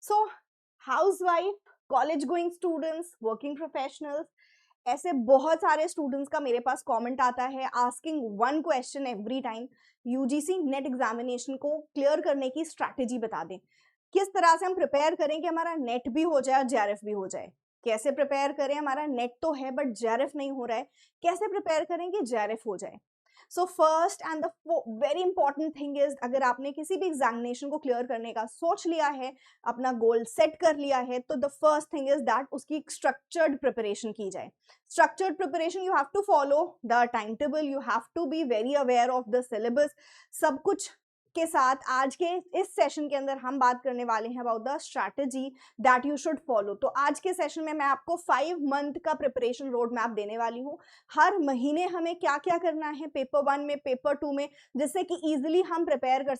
सो housewife, college going students, working professionals, ऐसे बहुत सारे स्टूडेंट्स का मेरे पास कमेंट आता है asking one question every time, UGC net examination को क्लियर करने की स्ट्रैटेजी बता दें। किस तरह से हम प्रिपेयर करें कि हमारा नेट भी हो जाए और जेआरएफ भी हो जाए। कैसे प्रिपेयर करें, हमारा नेट तो है बट जेआरएफ नहीं हो रहा है, कैसे प्रिपेयर करें कि जेआरएफ हो जाए। So first and the very important thing is, अगर आपने किसी भी एग्जामिनेशन को क्लियर करने का सोच लिया है, अपना गोल सेट कर लिया है, तो the first thing is that उसकी स्ट्रक्चर्ड प्रिपरेशन की जाए। Structured preparation, you have to follow the time table, you have to be very aware of the syllabus. सब कुछ के साथ आज के इस सेशन के अंदर हम बात करने वाले हैं about the strategy that you should follow. तो आज के सेशन में मैं आपको 5 मंथ का प्रिपरेशन रोड मैप देने वाली हूँ। हर महीने हमें क्या क्या करना है पेपर 1 में, पेपर 2 में, जिससे कि इजीली हम प्रिपेयर कर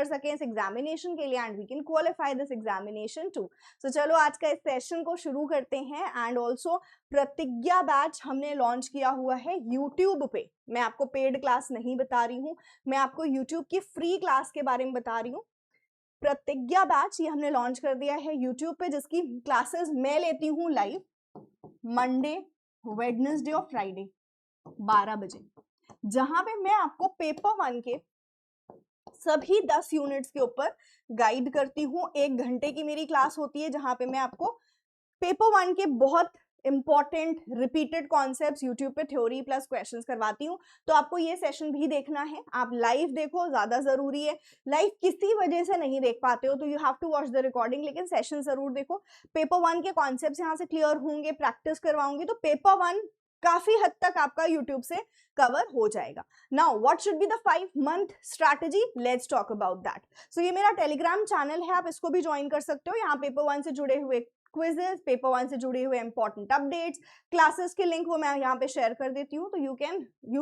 सकें इस एग्जामिनेशन के लिए and we can qualify this examination too. So चलो आज का इस सेशन को शुरू करते हैं। एंड ऑल्सो प्रतिज्ञा बैच हमने लॉन्च किया हुआ है यूट्यूब पे। मैं आपको पेड क्लास नहीं बता रही हूँ, मैं आपको यूट्यूब की फ्री क्लास के बारे में बता रही हूँ। प्रतिज्ञा बैच ये हमने लॉन्च कर दिया है यूट्यूब पे, जिसकी क्लासेस मैं लेती हूँ लाइव मंडे, वेडनेसडे और फ्राइडे 12 बजे, जहां पे मैं आपको पेपर 1 के सभी 10 यूनिट्स के ऊपर गाइड करती हूँ। 1 घंटे की मेरी क्लास होती है जहां पे मैं आपको पेपर 1 के बहुत इंपॉर्टेंट रिपीटेड कॉन्सेप्ट्स यूट्यूब पे थ्योरी प्लस क्वेश्चंस करवाती हूँ। तो आपको ये सेशन भी देखना है, आप लाइव देखो, ज्यादा जरूरी है। लाइव किसी वजह से नहीं देख पाते हो तो you have to watch the recording, लेकिन सेशन जरूर देखो। पेपर 1 के कॉन्सेप्ट्स यहाँ से क्लियर होंगे, प्रैक्टिस करवाऊंगी, तो पेपर 1 काफी हद तक आपका यूट्यूब से कवर हो जाएगा। Now what should be the 5 month strategy, let's talk about that. So ये मेरा टेलीग्राम चैनल है, आप इसको भी ज्वाइन कर सकते हो। यहाँ पेपर 1 से जुड़े हुए क्विजेस, पेपर 1 से जुड़े हुए इंपॉर्टेंट अपडेट्स, क्लासेस के लिंक वो मैं यहाँ पे शेयर कर देती हूँ। तो you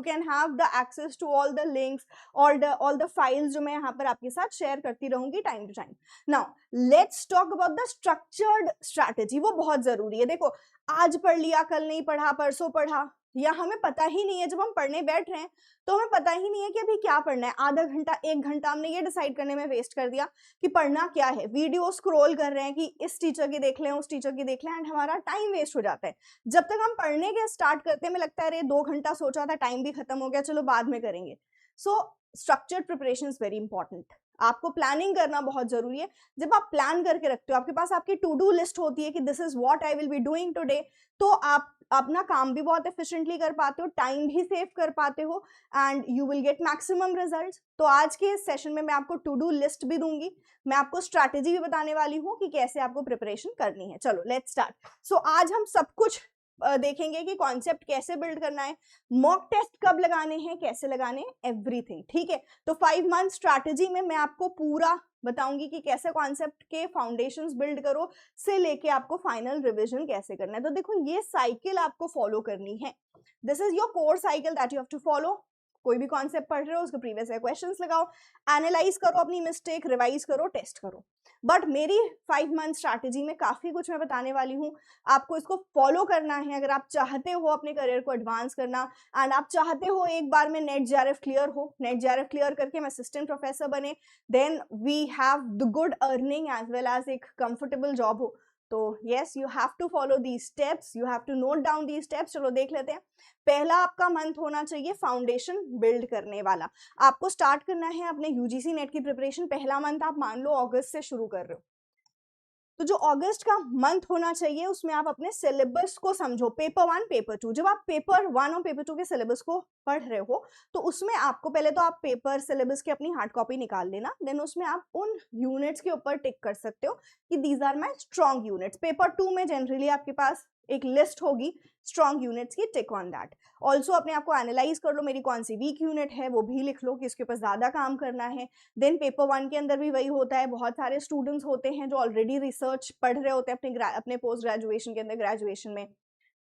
can have the access to all the links, all the files जो मैं यहाँ पर आपके साथ शेयर करती रहूंगी time to time. Now let's talk about the structured strategy. वो बहुत जरूरी है। देखो, आज पढ़ लिया, कल नहीं पढ़ा, परसों पढ़ा, या हमें पता ही नहीं है, जब हम पढ़ने बैठ रहे हैं तो हमें पता ही नहीं है कि अभी क्या पढ़ना है। आधा घंटा, 1 घंटा हमने ये डिसाइड करने में वेस्ट कर दिया कि पढ़ना क्या है। वीडियो स्क्रॉल कर रहे हैं कि इस टीचर की देख लें, उस टीचर की देख लें, एंड हमारा टाइम वेस्ट हो जाता है। जब तक हम पढ़ने के स्टार्ट करते हैं, हमें लगता है अरे 2 घंटा सोचा था, टाइम भी खत्म हो गया, चलो बाद में करेंगे। So structured preparation is very important. आपको प्लानिंग करना बहुत जरूरी है। जब आप प्लान करके रखते हो, आपके पास आपकी टू डू लिस्ट होती है कि this is what I will be doing today, तो आप अपना काम भी बहुत एफिशिएंटली कर पाते हो, टाइम भी सेव कर पाते हो and you will get maximum results. तो आज के इस सेशन में मैं आपको टू डू लिस्ट भी दूंगी, मैं आपको स्ट्रैटेजी भी बताने वाली हूँ कि कैसे आपको प्रिपरेशन करनी है। चलो लेट्स स्टार्ट। सो आज हम सब कुछ देखेंगे कि कॉन्सेप्ट कैसे बिल्ड करना है, मॉक टेस्ट कब लगाने हैं, कैसे लगाने हैं, एवरीथिंग। ठीक है, तो 5 मंथ स्ट्रैटेजी में मैं आपको पूरा बताऊंगी कि कैसे कॉन्सेप्ट के फाउंडेशंस बिल्ड करो से लेके आपको फाइनल रिवीजन कैसे करना है। तो देखो, ये साइकिल आपको फॉलो करनी है। This is your core cycle that you have to follow. कोई भी कॉन्सेप्ट पढ़ रहे हो, उसके प्रीवियस क्वेश्चंस लगाओ, एनालाइज करो अपनी मिस्टेक, रिवाइज करो, टेस्ट करो। बट मेरी 5 मंथ स्ट्रैटेजी में काफी कुछ मैं बताने वाली हूँ, आपको इसको फॉलो करना है अगर आप चाहते हो अपने करियर को एडवांस करना एंड आप चाहते हो एक बार में नेट जेआरएफ क्लियर हो, नेट जेआरएफ क्लियर करके हम असिस्टेंट प्रोफेसर बने, then we have the good earning as well as एक कंफर्टेबल जॉब हो। तो yes, you have to follow these steps, you have to note down these steps. चलो देख लेते हैं। पहला आपका मंथ होना चाहिए फाउंडेशन बिल्ड करने वाला। आपको स्टार्ट करना है अपने यूजीसी नेट की प्रिपरेशन। पहला मंथ आप मान लो अगस्त से शुरू कर रहे हो, तो जो अगस्त का मंथ होना चाहिए उसमें आप अपने सिलेबस को समझो। पेपर 1, पेपर 2, जब आप पेपर 1 और पेपर 2 के सिलेबस को पढ़ रहे हो तो उसमें आपको पहले तो आप पेपर सिलेबस की अपनी हार्ड कॉपी निकाल लेना, देन उसमें आप उन यूनिट्स के ऊपर टिक कर सकते हो कि these are my strong units. Paper 2 में जनरली आपके पास एक लिस्ट होगी स्ट्रॉन्ग यूनिट्स की, टिक ऑन दैट। ऑल्सो अपने आप को एनालाइज कर लो, मेरी कौन सी वीक यूनिट है वो भी लिख लो कि इसके ऊपर ज्यादा काम करना है। देन पेपर 1 के अंदर भी वही होता है, बहुत सारे स्टूडेंट्स होते हैं जो ऑलरेडी रिसर्च पढ़ रहे होते हैं अपने पोस्ट ग्रेजुएशन के अंदर, ग्रेजुएशन में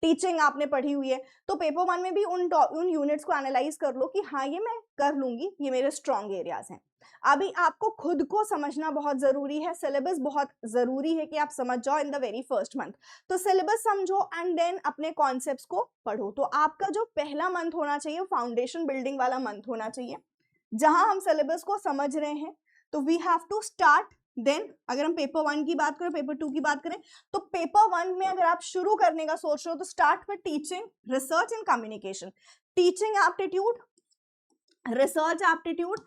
टीचिंग आपने पढ़ी हुई है, तो पेपर 1 में भी उन यूनिट्स को एनालाइज कर लो कि हाँ ये मैं कर लूंगी, ये मेरे स्ट्रॉन्ग एरियाज हैं। अभी आपको खुद को समझना बहुत जरूरी है, सिलेबस बहुत जरूरी है कि आप समझ जाओ in the very first month. तो सिलेबस समझो एंड देन अपने कॉन्सेप्ट्स को पढ़ो। तो आपका जो पहला मंथ होना चाहिए फाउंडेशन बिल्डिंग वाला मंथ होना चाहिए, जहां हम सिलेबस को समझ रहे हैं। तो we have to start then अगर हम पेपर 1 की बात करें, पेपर 2 की बात करें, तो पेपर 1 में अगर आप शुरू करने का सोच रहे हो तो start with teaching, research and communication. Teaching aptitude, research aptitude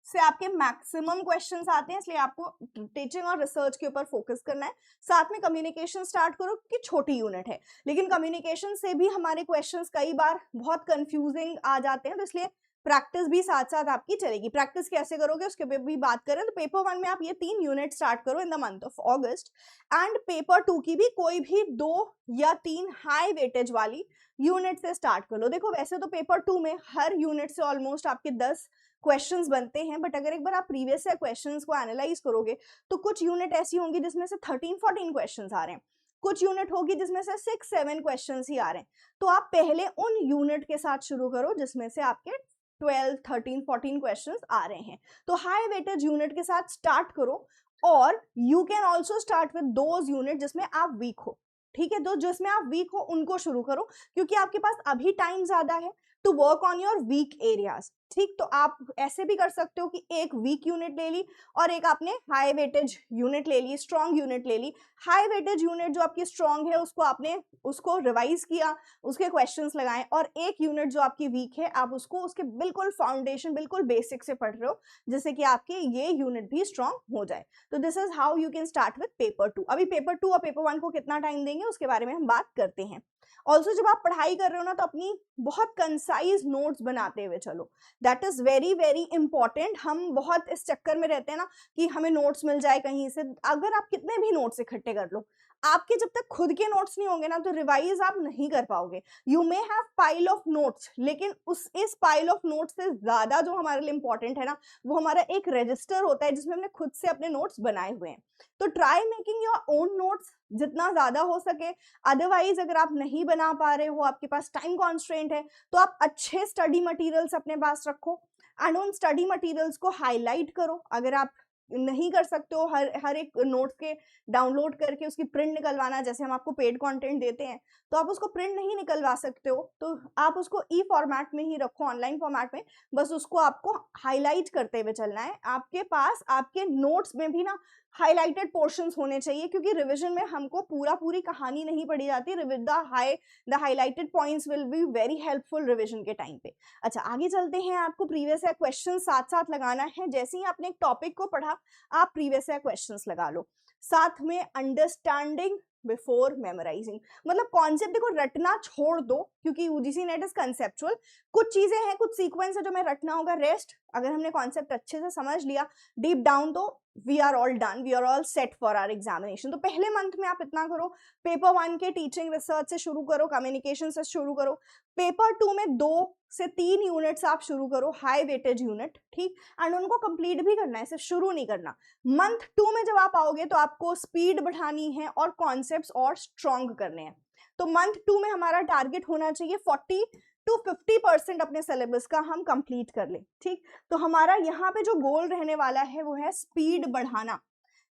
से आपके मैक्सिमम क्वेश्चंस आते हैं, इसलिए आपको टीचिंग और रिसर्च के ऊपर फोकस करना है। साथ में कम्युनिकेशन स्टार्ट करो क्योंकि छोटी यूनिट है, लेकिन कम्युनिकेशन से भी हमारे क्वेश्चंस कई बार बहुत कंफ्यूजिंग आ जाते हैं, तो इसलिए प्रैक्टिस भी साथ साथ आपकी चलेगी। प्रैक्टिस कैसे करोगे उसके ऊपर भी बात करें तो पेपर 1 में आप ये 3 यूनिट स्टार्ट करो in the month of August, and paper 2 की भी कोई भी 2 या 3 हाई वेटेज वाली यूनिट से स्टार्ट कर लो। देखो वैसे तो पेपर 2 में हर यूनिट से ऑलमोस्ट आपके 10 क्वेश्चंस बनते हैं, बट अगर एक बार आप प्रीवियस ईयर क्वेश्चंस को एनालाइज करोगे तो कुछ यूनिट ऐसी होंगी जिसमें से 13-14 क्वेश्चंस आ रहे हैं, कुछ यूनिट होगी जिसमें से 6-7 क्वेश्चंस ही आ रहे हैं। तो आप पहले उन यूनिट के साथ शुरू करो जिसमें से आपके 12, 13, 14 क्वेश्चंस आ रहे हैं, तो हाई वेटेज यूनिट के साथ स्टार्ट करो। और you can also start with those unit जिसमें आप वीक हो, ठीक है, तो जिसमें आप वीक हो उनको शुरू करो, क्योंकि आपके पास अभी टाइम ज्यादा है to work on your weak areas. ठीक, तो आप ऐसे भी कर सकते हो कि एक वीक यूनिट ले ली और एक आपने हाई वेटेज यूनिट ले ली, स्ट्रॉन्ग यूनिट ले ली। हाई वेटेज यूनिट जो आपकी स्ट्रॉन्ग है उसको आपने उसको रिवाइज किया, उसके क्वेश्चंस लगाए, और एक यूनिट जो आपकी वीक है आप उसको उसके बिल्कुल फाउंडेशन, बिल्कुल बेसिक से पढ़ रहे हो, जिससे कि आपके ये यूनिट भी स्ट्रॉन्ग हो जाए। तो this is how you can start with paper 2। अभी पेपर 2 और पेपर 1 को कितना टाइम देंगे उसके बारे में हम बात करते हैं। ऑल्सो जब आप पढ़ाई कर रहे हो ना तो अपनी बहुत कंसाइज नोट्स बनाते हुए चलो, that is very very important. हम बहुत इस चक्कर में रहते हैं ना कि हमें नोट्स मिल जाए कहीं से, अगर आप कितने भी नोट्स इकट्ठे कर लो, आपके जब तक खुद के नोट्स नहीं होंगे ना तो रिवाइज आप नहीं कर पाओगे। You may have pile of notes, लेकिन इस पाइल ऑफ नोट्स से ज्यादा जो हमारे लिए इंपॉर्टेंट है ना, वो हमारा एक रजिस्टर होता है जिसमें हमने खुद से अपने नोट्स बनाए हुए हैं। तो try making your own notes जितना ज्यादा हो सके। अदरवाइज अगर आप नहीं बना पा रहे हो, आपके पास टाइम कॉन्स्ट्रेंट है, तो आप अच्छे स्टडी मटेरियल्स अपने पास रखो एंड उन स्टडी मटेरियल्स को हाईलाइट करो। अगर आप नहीं कर सकते हो हर एक नोट्स के डाउनलोड करके उसकी प्रिंट निकलवाना, जैसे हम आपको पेड कंटेंट देते हैं तो आप उसको प्रिंट नहीं निकलवा सकते हो, तो आप उसको ई फॉर्मेट में ही रखो, ऑनलाइन फॉर्मेट में, बस उसको आपको हाईलाइट करते हुए चलना है। आपके पास आपके नोट्स में भी ना हाईलाइटेड पोर्शंस होने चाहिए, क्योंकि रिवीजन में हमको पूरी कहानी नहीं पढ़ी जाती। The highlighted points will be very helpful revision के टाइम पे। अच्छा, आगे चलते हैं। आपको प्रीवियस ईयर क्वेश्चन साथ साथ लगाना है। जैसे ही आपने एक टॉपिक को पढ़ा, आप प्रीवियस ईयर क्वेश्चंस लगा लो। साथ में अंडरस्टैंडिंग बिफोर मेमोराइजिंग, मतलब कॉन्सेप्ट को रटना छोड़ दो, क्योंकि यूजीसी नेट इज कंसेप्चुअल। कुछ चीजें हैं, कुछ सीक्वेंस है जो हमें रटना होगा। रेस्ट, अगर हमने कॉन्सेप्ट अच्छे से समझ लिया डीप डाउन, तो we are all done, we are all set for our examination. तो पहले मंथ में आप इतना करो। पेपर 1 के टीचिंग रिसर्च से शुरू करो, कम्युनिकेशन से शुरू करो। पेपर 2 में 2 से 3 यूनिट्स आप शुरू करो, हाई वेटेज यूनिट, ठीक, एंड उनको कंप्लीट भी करना है, सिर्फ शुरू नहीं करना। मंथ 2 में जब आप आओगे तो आपको स्पीड बढ़ानी है और कॉन्सेप्ट्स और स्ट्रॉन्ग करने हैं। तो मंथ 2 में हमारा टारगेट होना चाहिए 40 to 50% अपने सिलेबस का हम कंप्लीट कर ले, ठीक। तो हमारा यहाँ पे जो गोल रहने वाला है वो है स्पीड बढ़ाना,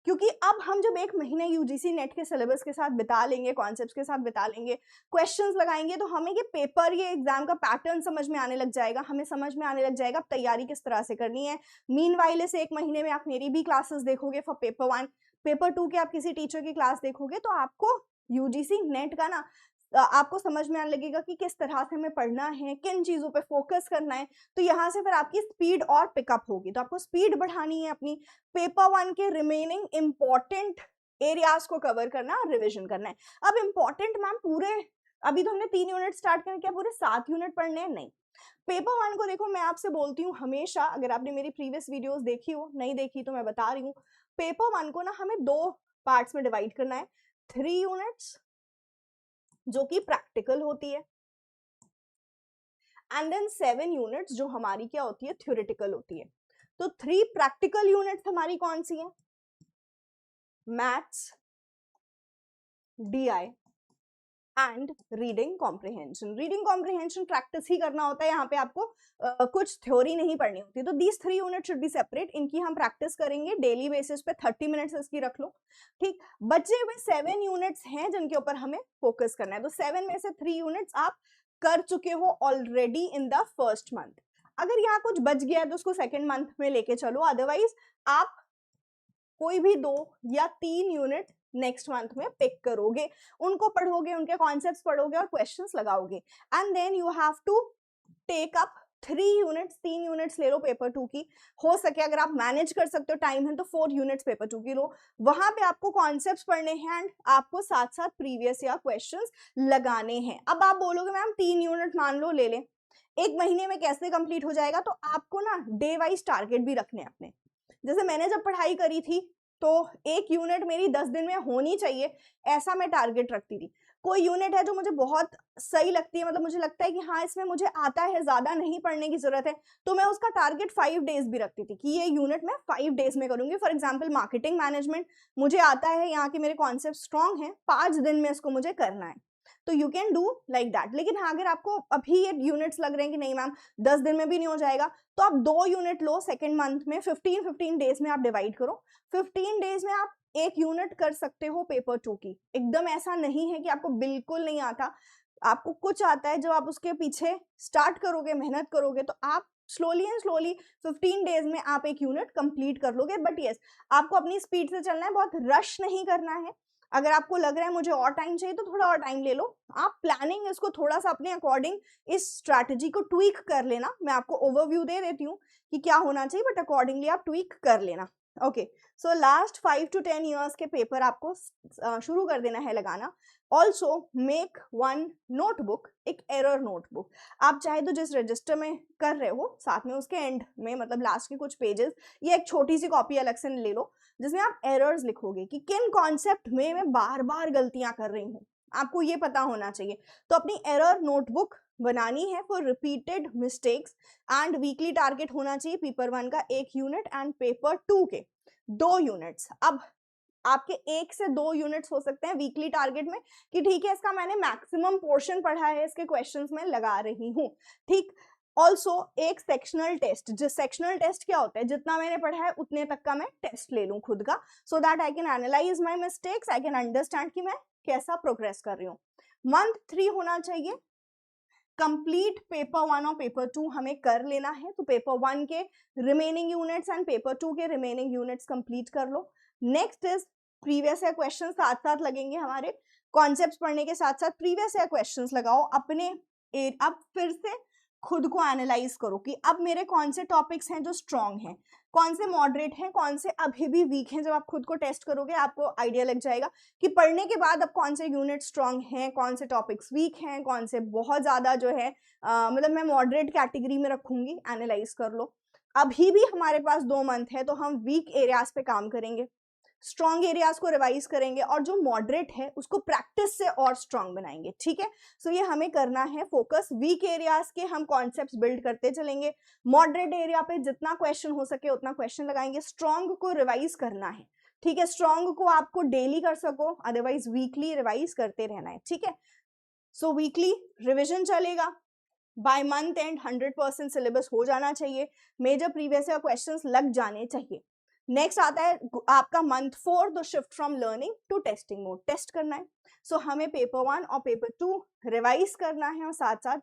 क्योंकि अब हम जब एक महीने यूजीसी नेट के सिलेबस के साथ बिता लेंगे, कॉन्सेप्ट्स के साथ बिता लेंगे, क्वेश्चंस लगाएंगे, तो हमें ये पेपर, ये एग्जाम का पैटर्न समझ में आने लग जाएगा, हमें समझ में आने लग जाएगा अब तैयारी किस तरह से करनी है। मीनवाइल इस एक महीने में आप मेरी भी क्लासेस देखोगे फॉर पेपर 1, पेपर 2 के आप किसी टीचर की क्लास देखोगे, तो आपको यूजीसी नेट का ना आपको समझ में आने लगेगा कि किस तरह से हमें पढ़ना है, किन चीजों पे फोकस करना है। तो यहाँ से फिर आपकी स्पीड और पिकअप होगी। तो आपको स्पीड बढ़ानी है अपनी, पेपर 1 के रिमेनिंग इंपॉर्टेंट एरियाज को कवर करना और रिविजन करना है। अब इंपॉर्टेंट मैम पूरे, अभी तो हमने 3 यूनिट स्टार्ट करने, क्या पूरे 7 यूनिट पढ़ने हैं? नहीं। पेपर 1 को देखो, मैं आपसे बोलती हूँ हमेशा, अगर आपने मेरी प्रीवियस वीडियोस देखी हो, नहीं देखी तो मैं बता रही हूँ, पेपर 1 को ना हमें 2 पार्ट्स में डिवाइड करना है। 3 यूनिट्स जो कि प्रैक्टिकल होती है, एंड देन 7 यूनिट्स जो हमारी क्या होती है, थ्योरेटिकल होती है। तो 3 प्रैक्टिकल यूनिट्स हमारी कौन सी है? Maths, DI and reading comprehension. Reading comprehension practice ही करना होता है, यहाँ पे आपको कुछ थ्योरी नहीं पढ़नी होती। तो these 3 unit should be separate, इनकी हम प्रैक्टिस करेंगे डेली बेसिस पे, 30 मिनट्स इसकी रख लो, ठीक। बचे हुए 7 यूनिट्स हैं जिनके ऊपर हमें फोकस करना है। तो 7 में से 3 यूनिट्स आप कर चुके हो already in the first month. अगर यहाँ कुछ बच गया है तो उसको सेकेंड मंथ में लेके चलो, अदरवाइज आप कोई भी 2 या 3 यूनिट नेक्स्ट मंथ में पिक करोगे, उनको पढ़ोगे, उनके कॉन्सेप्ट्स पढ़ोगे और क्वेश्चंस लगाओगे, and then you have to take up 3 units ले लो पेपर 2 की। हो सके अगर आप मैनेज कर सकते हो, टाइम है तो 4 यूनिट्स पेपर 2 की लो। वहां पे आपको कॉन्सेप्ट्स पढ़ने हैं एंड आपको साथ साथ प्रीवियस ईयर क्वेश्चंस लगाने हैं। अब आप बोलोगे मैम 3 यूनिट मान लो ले लें, एक महीने में कैसे कंप्लीट हो जाएगा? तो आपको ना डे वाइज टारगेट भी रखने अपने। जैसे मैंने जब पढ़ाई करी थी तो 1 यूनिट मेरी 10 दिन में होनी चाहिए, ऐसा मैं टारगेट रखती थी। कोई यूनिट है जो मुझे बहुत सही लगती है, मतलब मुझे लगता है कि हाँ इसमें मुझे आता है, ज्यादा नहीं पढ़ने की जरूरत है, तो मैं उसका टारगेट 5 डेज भी रखती थी कि ये यूनिट मैं 5 डेज में करूंगी। फॉर एग्जांपल मार्केटिंग मैनेजमेंट मुझे आता है, यहाँ के मेरे कॉन्सेप्ट स्ट्रांग हैं, 5 दिन में इसको मुझे करना है, तो you can do like that. लेकिन हाँ अगर आपको अभी ये यूनिट्स लग रहे हैं कि नहीं मैम 10 दिन में भी नहीं हो जाएगा, तो आप 2 यूनिट लो सेकेंड मंथ में, 15 डेज में आप डिवाइड करो, 15 डेज में आप 1 यूनिट कर सकते हो पेपर 2 की। एकदम ऐसा नहीं है कि आपको बिल्कुल नहीं आता, आपको कुछ आता है। जब आप उसके पीछे स्टार्ट करोगे, मेहनत करोगे, तो आप स्लोली एंड स्लोली 15 डेज में आप 1 यूनिट कंप्लीट कर लोगे। बट यस, आपको अपनी स्पीड से चलना है, बहुत रश नहीं करना है। अगर आपको लग रहा है मुझे और टाइम चाहिए तो थोड़ा और टाइम ले लो, आप प्लानिंग इसको थोड़ा सा अपने अकॉर्डिंग इस स्ट्रैटेजी को ट्वीक कर लेना। मैं आपको ओवरव्यू दे देती हूँ कि क्या होना चाहिए, बट अकॉर्डिंगली आप ट्वीक कर लेना। Okay, so last 5 to 10 years के पेपर आपको शुरू कर देना है लगाना। ऑल्सो मेक 1 नोटबुक, एक एरर नोटबुक। आप चाहे तो जिस रजिस्टर में कर रहे हो साथ में उसके एंड में, मतलब लास्ट के कुछ पेजेस, ये एक छोटी सी कॉपी अलग से ले लो जिसमें आप एरर्स लिखोगे कि किन कॉन्सेप्ट में मैं बार बार गलतियां कर रही हूँ, आपको ये पता होना चाहिए। तो अपनी एरर नोटबुक बनानी है for repeated mistakes, and weekly target होना चाहिए पेपर 1 का 1 यूनिट एंड पेपर 2 के 2 यूनिट्स। अब आपके 1 से 2 यूनिट्स हो सकते हैं वीकली टारगेट में कि ठीक है इसका मैंने मैक्सिमम पोर्शन पढ़ा है, इसके क्वेश्चंस में लगा रही हूँ, ठीक। ऑल्सो एक सेक्शनल टेस्ट, जिस सेक्शनल टेस्ट क्या होता है, जितना मैंने पढ़ा है उतने तक का मैं टेस्ट ले लूं खुद का, so that I can analyse my mistakes, I can understand कि मैं कैसा प्रोग्रेस कर रही हूँ। मंथ 3 होना चाहिए कंप्लीट पेपर 1 और पेपर 2 हमें कर लेना है, तो पेपर 1 के रिमेनिंग यूनिट्स एंड पेपर 2 के रिमेनिंग यूनिट्स कंप्लीट कर लो। Next is previous year question साथ साथ लगेंगे हमारे, कॉन्सेप्ट्स पढ़ने के साथ साथ प्रीवियस ईयर क्वेश्चंस लगाओ अपने। अब फिर से खुद को एनालाइज करो कि अब मेरे कौन से टॉपिक्स हैं जो स्ट्रॉन्ग हैं, कौन से मॉडरेट हैं, कौन से अभी भी वीक हैं। जब आप खुद को टेस्ट करोगे आपको आइडिया लग जाएगा कि पढ़ने के बाद अब कौन से यूनिट स्ट्रॉन्ग हैं, कौन से टॉपिक्स वीक हैं, कौन से बहुत ज़्यादा जो है मतलब मैं मॉडरेट कैटेगरी में रखूंगी। एनालाइज कर लो। अभी भी हमारे पास 2 मंथ है तो हम वीक एरियाज पे काम करेंगे, स्ट्रॉन्ग एरियाज को रिवाइज करेंगे, और जो मॉडरेट है उसको प्रैक्टिस से और स्ट्रॉन्ग बनाएंगे, ठीक है। सो ये हमें करना है फोकस। वीक एरियाज के हम कॉन्सेप्ट्स बिल्ड करते चलेंगे, मॉडरेट एरिया पे जितना क्वेश्चन हो सके उतना क्वेश्चन लगाएंगे, स्ट्रॉन्ग को रिवाइज करना है, ठीक है। स्ट्रॉन्ग को आपको डेली कर सको, अदरवाइज वीकली रिवाइज करते रहना है, ठीक है। सो वीकली रिविजन चलेगा, बाय मंथ एंड 100% सिलेबस हो जाना चाहिए, मेजर प्रीवियस ईयर क्वेश्चंस लग जाने चाहिए। नेक्स्ट आता है आपका मंथ 4, तो shift from learning to testing mode, test करना है। सो हमें पेपर 1 और पेपर 2 रिवाइज करना है और साथ साथ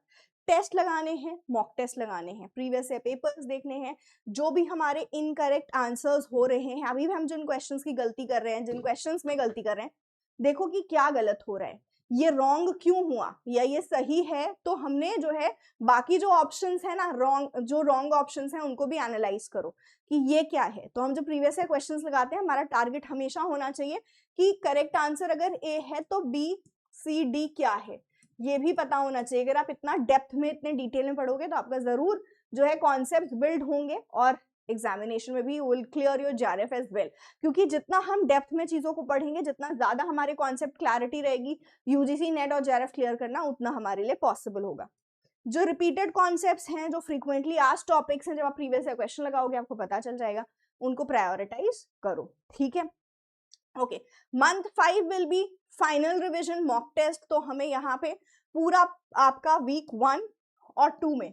टेस्ट लगाने हैं, मॉक टेस्ट लगाने हैं, प्रीवियस ईयर पेपर्स देखने हैं, जो भी हमारे इनकरेक्ट आंसर्स हो रहे हैं, अभी भी हम जिन क्वेश्चंस की गलती कर रहे हैं, जिन क्वेश्चंस में गलती कर रहे हैं, देखो कि क्या गलत हो रहा है, ये रॉन्ग क्यों हुआ या ये सही है। तो हमने जो है बाकी जो ऑप्शंस है ना, जो रॉन्ग ऑप्शंस हैं उनको भी एनालाइज करो कि ये क्या है। तो हम जब प्रीवियस ईयर क्वेश्चंस लगाते हैं हमारा टारगेट हमेशा होना चाहिए कि करेक्ट आंसर अगर ए है तो बी सी डी क्या है ये भी पता होना चाहिए। अगर आप इतना डेप्थ में इतने डिटेल में पढ़ोगे तो आपका जरूर जो है कॉन्सेप्ट बिल्ड होंगे और एग्जामिनेशन में भी will clear your JRF as well, क्योंकि जितना हम डेप्थ में चीजों को पढ़ेंगे, जितना ज्यादा हमारे कॉन्सेप्ट क्लैरिटी रहेगी, यूजीसी नेट और जेआरएफ क्लियर करना उतना हमारे लिए पॉसिबल होगा। जो रिपीटेड कॉन्सेप्ट्स हैं, जो फ्रीक्वेंटली आस्क्ड टॉपिक्स हैं, जब आप प्रीवियस ईयर क्वेश्चन लगाओगे आपको पता चल जाएगा, उनको प्रायोरिटाइज करो, ठीक है। Okay, month 5 will be final revision mock test. तो हमें यहाँ पे पूरा आपका वीक 1 और 2 में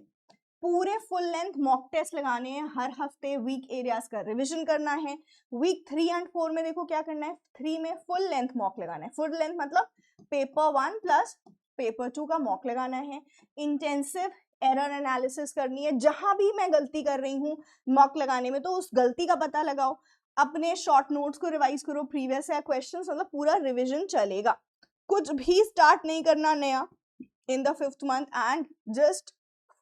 पूरे फुल लेंथ मॉक टेस्ट लगाने हैं, हर हफ्ते वीक एरियाज का रिवीजन करना है। वीक 3 एंड 4 में देखो क्या करना है, 3 में फुल लेंथ मॉक लगाना है, फुल लेंथ मतलब पेपर 1 प्लस पेपर 2 का मॉक लगाना है। इंटेंसिव एरर एनालिसिस करनी है, जहां भी मैं गलती कर रही हूँ मॉक लगाने में तो उस गलती का पता लगाओ, अपने शॉर्ट नोट्स को रिवाइज करो, प्रीवियस या क्वेश्चन, मतलब पूरा रिविजन चलेगा। कुछ भी स्टार्ट नहीं करना नया in the 5th month and just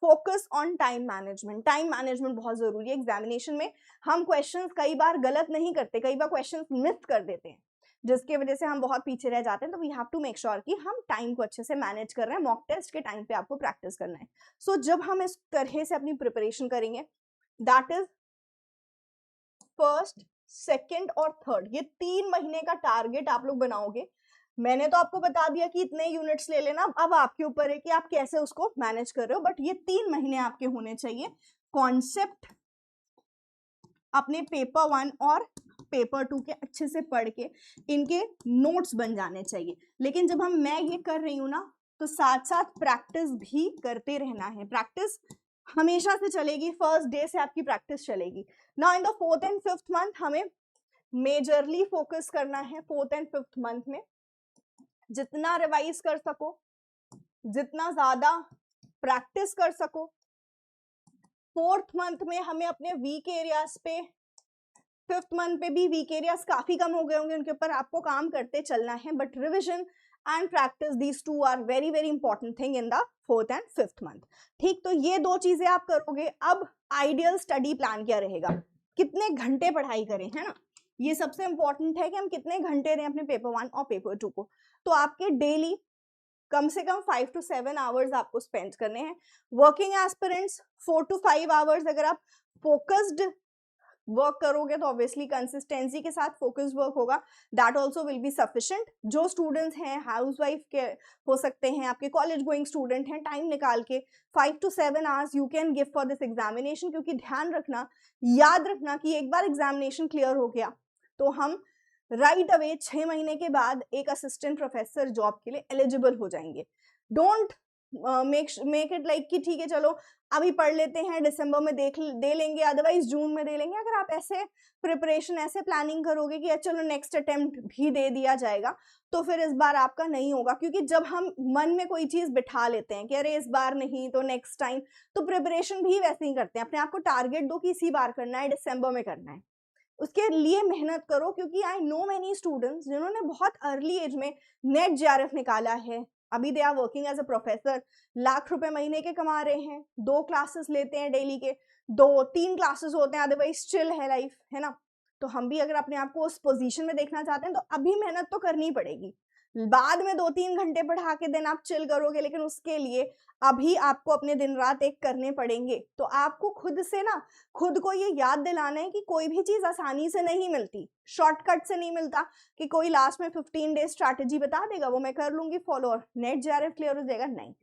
focus on time management. Time management बहुत जरूरी है। एग्जामिनेशन में हम क्वेश्चंस कई बार गलत नहीं करते, कई बार क्वेश्चंस मिस कर देते हैं, जिसकी वजह से हम बहुत पीछे रह जाते हैं। तो we have to make sure कि हम टाइम को अच्छे से मैनेज कर रहे हैं। मॉक टेस्ट के टाइम पे आपको प्रैक्टिस करना है। सो जब हम इस तरह से अपनी प्रिपरेशन करेंगे, दैट इज फर्स्ट, सेकेंड और थर्ड, ये 3 महीने का टारगेट आप लोग बनाओगे। मैंने तो आपको बता दिया कि इतने यूनिट्स ले लेना, अब आपके ऊपर है कि आप कैसे उसको मैनेज कर रहे हो। बट ये 3 महीने आपके होने चाहिए। कॉन्सेप्ट अपने पेपर 1 और पेपर 2 के अच्छे से पढ़ के इनके नोट्स बन जाने चाहिए। लेकिन जब मैं ये कर रही हूँ ना, तो साथ साथ प्रैक्टिस भी करते रहना है। प्रैक्टिस हमेशा से चलेगी, फर्स्ट डे से आपकी प्रैक्टिस चलेगी। Now in the 4th and 5th month हमें मेजरली फोकस करना है। 4th एंड 5th मंथ में जितना रिवाइज कर सको, जितना ज्यादा प्रैक्टिस कर सको। 4th मंथ में हमें अपने वीक एरियाज पे, 5th मंथ पे भी वीक एरियाज काफी कम हो गए होंगे, उनके ऊपर आपको काम करते चलना है। But revision and practice, these two are very very important thing in the 4th and 5th month. ठीक, तो ये 2 चीजें आप करोगे। अब आइडियल स्टडी प्लान क्या रहेगा, कितने घंटे पढ़ाई करें, है ना। ये सबसे इंपॉर्टेंट है कि हम कितने घंटे दें अपने पेपर 1 और पेपर 2 को। तो आपके डेली कम से कम 5 to 7 आवर्स आपको स्पेंड करने हैं। Working aspirants 4 to 5 hours. अगर आप फोकस्ड वर्क करोगे तो ऑब्वियसली कंसिस्टेंसी के साथ फोकस्ड वर्क होगा, that also will be sufficient. जो स्टूडेंट्स हैं, हाउसवाइफ के हो सकते हैं, आपके कॉलेज गोइंग स्टूडेंट हैं, टाइम निकाल के 5 to 7 hours you can give for this examination. क्योंकि ध्यान रखना, याद रखना कि एक बार एग्जामिनेशन क्लियर हो गया तो हम राइट अवे 6 महीने के बाद एक असिस्टेंट प्रोफेसर जॉब के लिए एलिजिबल हो जाएंगे। डोंट मेक इट लाइक कि ठीक है चलो अभी पढ़ लेते हैं, दिसंबर में दे लेंगे, अदरवाइज जून में दे लेंगे। अगर आप ऐसे प्रिपरेशन, ऐसे प्लानिंग करोगे कि चलो नेक्स्ट अटेम्प्ट भी दे दिया जाएगा, तो फिर इस बार आपका नहीं होगा। क्योंकि जब हम मन में कोई चीज बिठा लेते हैं कि अरे इस बार नहीं तो नेक्स्ट टाइम, तो प्रिपरेशन भी वैसे ही करते हैं। अपने आप को टारगेट दो कि इसी बार करना है, दिसंबर में करना है, उसके लिए मेहनत करो। क्योंकि आई नो मेनी स्टूडेंट्स जिन्होंने बहुत अर्ली एज में नेट जेआरएफ निकाला है, अभी they are working as a professor, lakh रुपए महीने के कमा रहे हैं, 2 क्लासेस लेते हैं डेली के, 2-3 क्लासेस होते हैं, अदरवाइज चिल है लाइफ, है ना। तो हम भी अगर अपने आप को उस पोजीशन में देखना चाहते हैं तो अभी मेहनत तो करनी पड़ेगी। बाद में 2-3 घंटे पढ़ा के दिन आप चिल करोगे, लेकिन उसके लिए अभी आपको अपने दिन रात एक करने पड़ेंगे। तो आपको खुद से ना, खुद को ये याद दिलाना है कि कोई भी चीज आसानी से नहीं मिलती, शॉर्टकट से नहीं मिलता कि कोई लास्ट में 15 डेज स्ट्रैटेजी बता देगा वो मैं कर लूंगी फॉलो और नेट जेआरएफ क्लियर हो जाएगा। नहीं,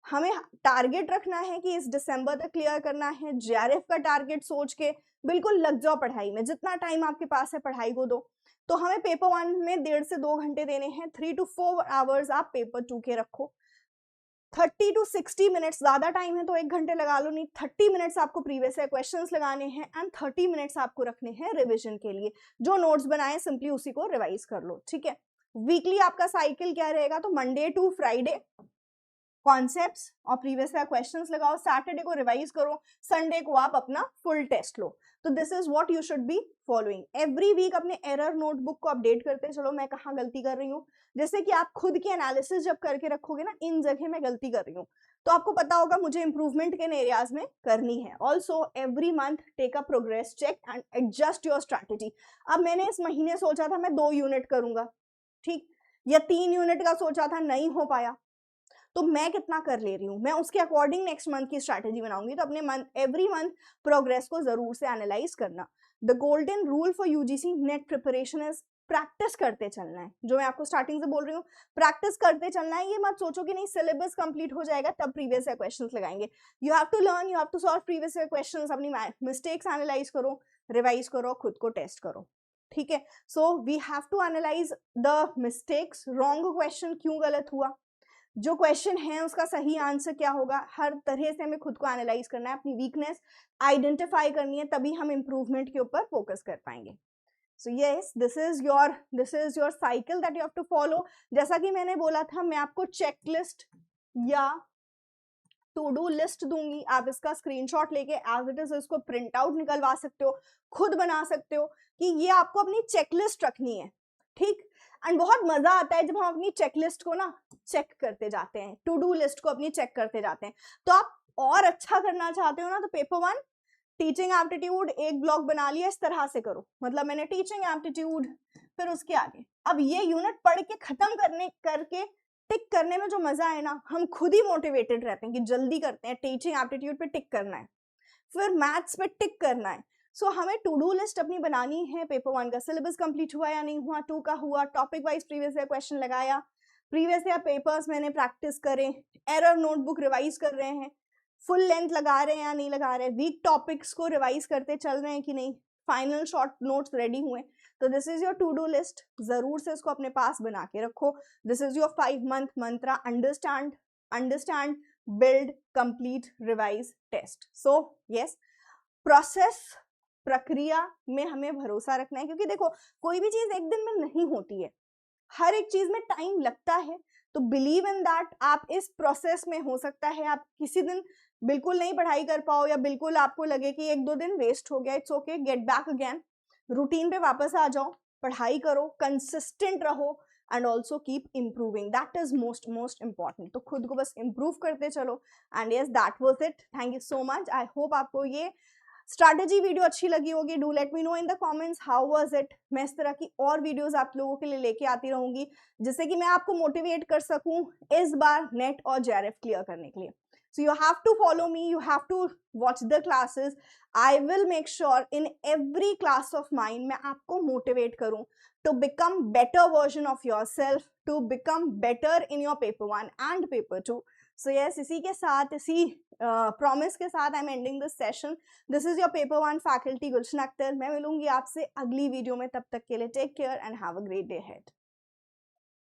हमें टारगेट रखना है कि इस दिसंबर तक क्लियर करना है। जेआरएफ का टारगेट सोच के बिल्कुल लग जाओ पढ़ाई में, जितना टाइम आपके पास है पढ़ाई को दो। तो हमें पेपर 1 में 1.5 से 2 घंटे देने हैं, 3 to 4 आवर्स आप पेपर 2 के रखो। 30 to 60 मिनट्स, ज्यादा टाइम है तो 1 घंटे लगा लो, नहीं 30 मिनट्स आपको प्रीवियस ईयर क्वेश्चंस लगाने हैं एंड 30 मिनट्स आपको रखने हैं रिवीजन के लिए। जो नोट्स बनाए सिंपली उसी को रिवाइज कर लो, ठीक है। वीकली आपका साइकिल क्या रहेगा, तो मंडे टू फ्राइडे कॉन्सेप्ट्स और प्रीवियस ईयर क्वेश्चंस लगाओ, सैटरडे को रिवाइज करो, संडे को आप अपना फुल टेस्ट लो। तो this is what you should be following. Every week अपने एरर नोटबुक को अपडेट करते चलो, मैं कहाँ गलती कर रही हूँ। जैसे कि आप खुद की एनालिसिस जब करके रखोगे ना, इन जगह मैं गलती कर रही हूँ, तो आपको पता होगा मुझे इंप्रूवमेंट किन एरियाज में करनी है। Also every month take a progress check and adjust your strategy. अब मैंने इस महीने सोचा था मैं 2 यूनिट करूंगा, ठीक, या 3 यूनिट का सोचा था, नहीं हो पाया, तो मैं कितना कर ले रही हूँ, मैं उसके अकॉर्डिंग नेक्स्ट मंथ की स्ट्रैटेजी बनाऊंगी। तो अपने एवरी मंथ प्रोग्रेस को जरूर से एनालाइज करना। The golden rule for UGC net preparation is practice करते चलना है। जो मैं आपको स्टार्टिंग से बोल रही हूँ, प्रैक्टिस करते चलना है। ये मत सोचो कि नहीं सिलेबस कंप्लीट हो जाएगा तब प्रीवियस ईयर क्वेश्चंस लगाएंगे। You have to learn, you have to solve previous year questions, अपनी मिस्टेक्स एनालाइज करो, रिवाइज करो, खुद को टेस्ट करो, ठीक है। So we have to analyse the mistakes, wrong question क्यों गलत हुआ, जो क्वेश्चन है उसका सही आंसर क्या होगा। हर तरह से हमें खुद को एनालाइज करना है, अपनी वीकनेस आइडेंटिफाई करनी है, तभी हम इंप्रूवमेंट के ऊपर फोकस कर पाएंगे। So yes, this is your cycle that you have to follow. जैसा कि मैंने बोला था, मैं आपको चेकलिस्ट या टू डू लिस्ट दूंगी, आप इसका स्क्रीनशॉट लेके एज इट इज इसको प्रिंट आउट निकलवा सकते हो, खुद बना सकते हो कि ये आपको अपनी चेकलिस्ट रखनी है, ठीक। एंड बहुत मजा आता है जब हम अपनी चेकलिस्ट को ना चेक करते जाते हैं, टू डू लिस्ट को अपनी चेक करते जाते हैं। तो आप और अच्छा करना चाहते हो ना, तो पेपर 1 टीचिंग एप्टीट्यूड एक ब्लॉग बना लिया, इस तरह से करो, मतलब मैंने टीचिंग एप्टीट्यूड, फिर उसके आगे अब ये यूनिट पढ़ के खत्म करके टिक करने में जो मजा है ना, हम खुद ही मोटिवेटेड रहते हैं कि जल्दी करते हैं, टीचिंग एप्टीट्यूड पे टिक करना है, फिर मैथ्स पे टिक करना है। सो हमें टू डू लिस्ट अपनी बनानी है, पेपर 1 का सिलेबस कंप्लीट हुआ या नहीं हुआ, 2 का हुआ, topic wise previous year question लगाया, प्रीवियस ईयर पेपर्स मैंने प्रैक्टिस करे, एरर नोटबुक रिवाइज कर रहे हैं, फुल लेंथ लगा रहे हैं या नहीं लगा रहे हैं, वीक टॉपिक्स को रिवाइज करते चल रहे हैं कि नहीं, फाइनल शॉर्ट नोट्स रेडी हुए। तो this is your to do list, जरूर से इसको अपने पास बना के रखो। This is your 5 month mantra, understand, build, complete, revise, test. So yes, process, प्रक्रिया में हमें भरोसा रखना है, क्योंकि देखो कोई भी चीज एक दिन में नहीं होती है, हर एक चीज में टाइम लगता है। तो बिलीव इन दैट, आप इस प्रोसेस में, हो सकता है आप किसी दिन बिल्कुल नहीं पढ़ाई कर पाओ या बिल्कुल आपको लगे कि 1-2 दिन वेस्ट हो गया, it's okay, get back again, routine पे वापस आ जाओ, पढ़ाई करो, कंसिस्टेंट रहो and also keep improving, that is most important. तो खुद को बस इम्प्रूव करते चलो। And yes, that was it, thank you so much. I hope आपको ये स्ट्रैटेजी वीडियो अच्छी लगी होगी। Do let me know in the comments how was it. मैं इस तरह की और वीडियोस आप लोगों के लिए लेके आती रहूंगी, जिससे कि मैं आपको मोटिवेट कर सकूं इस बार नेट और जेआरएफ क्लियर करने के लिए। So you have to follow me, you have to watch the classes. I will make sure in every class of mine मैं आपको motivate करूं to become better version of yourself, to become better in your paper 1 and paper 2. So yes, इसी के साथ, इसी promise के साथ I'm ending this session. This is your paper 1 faculty गुलशन अख्तर। मैं मिलूंगी आपसे अगली वीडियो में, तब तक के लिए take care and have a great day ahead.